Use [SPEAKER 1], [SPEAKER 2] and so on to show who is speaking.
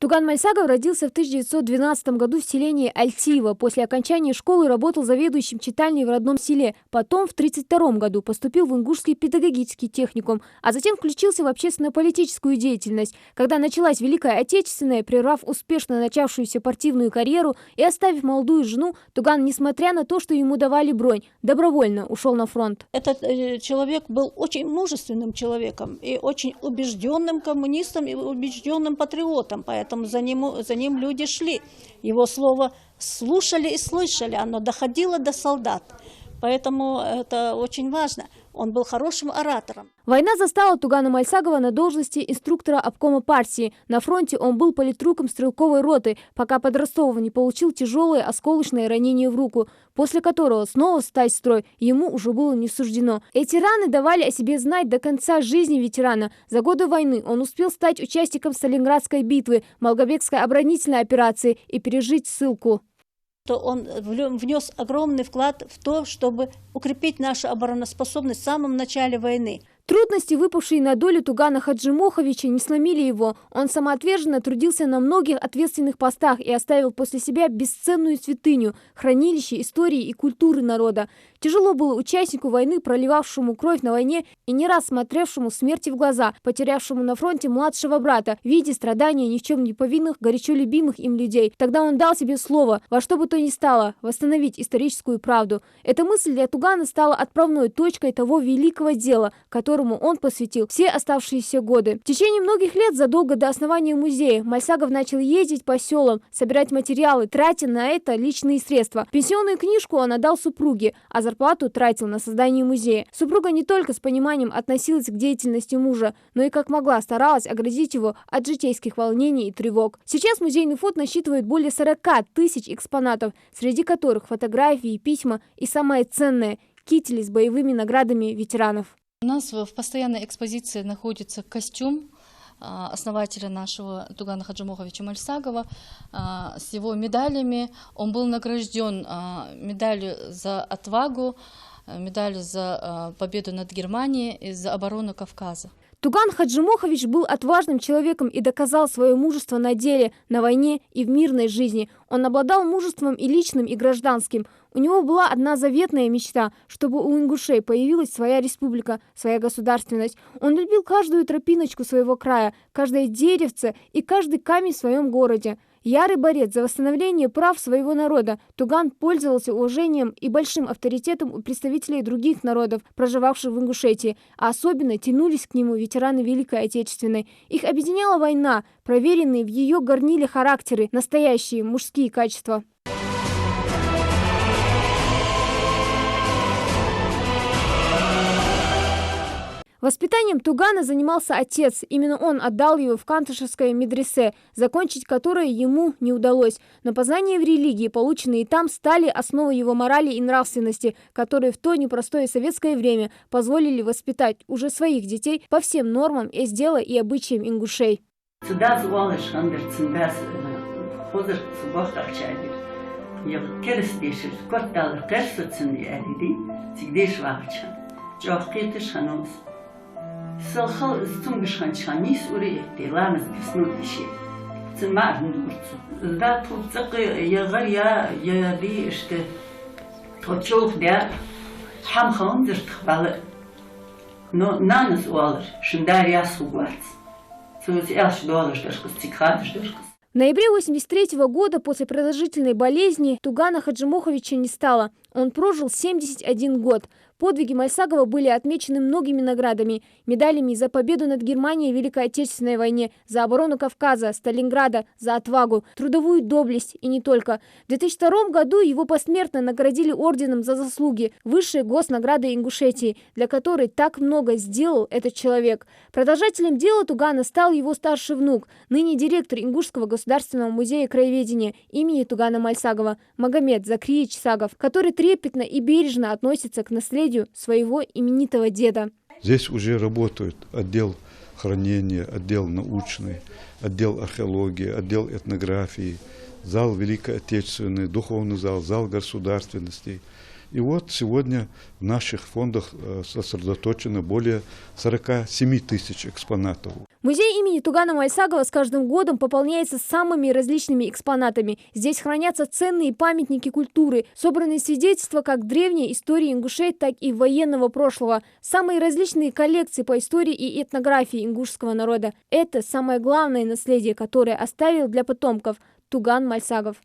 [SPEAKER 1] Туган Мальсагов родился в 1912 году в селении Альтиево. После окончания школы работал заведующим читальней в родном селе. Потом в 1932 году поступил в Ингушский педагогический техникум, а затем включился в общественно-политическую деятельность. Когда началась Великая Отечественная, прервав успешно начавшуюся партийную карьеру и оставив молодую жену, Туган, несмотря на то, что ему давали бронь, добровольно ушел на фронт.
[SPEAKER 2] Этот человек был очень мужественным человеком и очень убежденным коммунистом и убежденным патриотом, поэтому за ним люди шли. Его слово слушали и слышали, оно доходило до солдат. Поэтому это очень важно. Он был хорошим оратором.
[SPEAKER 1] Война застала Тугана Мальсагова на должности инструктора обкома партии. На фронте он был политруком стрелковой роты, пока под Ростовом не получил тяжелое осколочное ранение в руку, после которого снова встать в строй ему уже было не суждено. Эти раны давали о себе знать до конца жизни ветерана. За годы войны он успел стать участником Сталинградской битвы, Малгобекской оборонительной операции и пережить ссылку.
[SPEAKER 2] То он внес огромный вклад в то, чтобы укрепить нашу обороноспособность в самом начале войны.
[SPEAKER 1] Трудности, выпавшие на долю Тугана Хаджимоховича, не сломили его. Он самоотверженно трудился на многих ответственных постах и оставил после себя бесценную святыню – хранилище истории и культуры народа. Тяжело было участнику войны, проливавшему кровь на войне и не раз смотревшему смерти в глаза, потерявшему на фронте младшего брата, видя страдания ни в чем не повинных, горячо любимых им людей. Тогда он дал себе слово, во что бы то ни стало, восстановить историческую правду. Эта мысль для Тугана стала отправной точкой того великого дела, которому он посвятил все оставшиеся годы. В течение многих лет, задолго до основания музея, Мальсагов начал ездить по селам, собирать материалы, тратя на это личные средства. Пенсионную книжку он отдал супруге, а зарплату тратил на создание музея. Супруга не только с пониманием относилась к деятельности мужа, но и как могла старалась оградить его от житейских волнений и тревог. Сейчас музейный фонд насчитывает более 40 тысяч экспонатов, среди которых фотографии, письма и самое ценное – кители с боевыми наградами ветеранов.
[SPEAKER 3] У нас в постоянной экспозиции находится костюм основателя нашего Тугана Хаджимоховича Мальсагова с его медалями. Он был награжден медалью за отвагу, медалью за победу над Германией и за оборону Кавказа.
[SPEAKER 1] Туган Хаджимохович был отважным человеком и доказал свое мужество на деле, на войне и в мирной жизни. Он обладал мужеством и личным, и гражданским. У него была одна заветная мечта, чтобы у ингушей появилась своя республика, своя государственность. Он любил каждую тропиночку своего края, каждое деревце и каждый камень в своем городе. Ярый борец за восстановление прав своего народа, Туган пользовался уважением и большим авторитетом у представителей других народов, проживавших в Ингушетии, а особенно тянулись к нему ветераны Великой Отечественной. Их объединяла война, проверенные в ее горниле характеры, настоящие мужские качества. Воспитанием Тугана занимался отец. Именно он отдал его в Кантышевское медресе, закончить которое ему не удалось. Но познания в религии, полученные там, стали основой его морали и нравственности, которые в то непростое советское время позволили воспитать уже своих детей по всем нормам эсдела и обычаям ингушей.
[SPEAKER 4] Сылхал стумгышхан чанис ури пеламыз киснут иши. Цмар нурцу. Да тупцак ягар я ди işte точок да хамхан дыртхбалы. Но наныз уалыр. Шындар я сугварц. Сөз элш долаш дашкыс тикхадыш дашкыс.
[SPEAKER 1] В ноябре 1983 года после продолжительной болезни Тугана Хаджимоховича не стало. Он прожил 71 год. Подвиги Мальсагова были отмечены многими наградами. Медалями за победу над Германией в Великой Отечественной войне, за оборону Кавказа, Сталинграда, за отвагу, трудовую доблесть и не только. В 2002 году его посмертно наградили орденом за заслуги, высшей госнаградой Ингушетии, для которой так много сделал этот человек. Продолжателем дела Тугана стал его старший внук, ныне директор Ингушского государственного музея краеведения имени Тугана Мальсагова Магомед Закриевич Сагов, который трепетно и бережно относится к наследию своего именитого деда.
[SPEAKER 5] Здесь уже работают отдел хранения, отдел научный, отдел археологии, отдел этнографии, зал Великой Отечественной, духовный зал, зал государственности. И вот сегодня в наших фондах сосредоточено более 47 тысяч экспонатов.
[SPEAKER 1] Музей имени Тугана Мальсагова с каждым годом пополняется самыми различными экспонатами. Здесь хранятся ценные памятники культуры, собранные свидетельства как древней истории ингушей, так и военного прошлого. Самые различные коллекции по истории и этнографии ингушского народа. Это самое главное наследие, которое оставил для потомков Туган Мальсагов.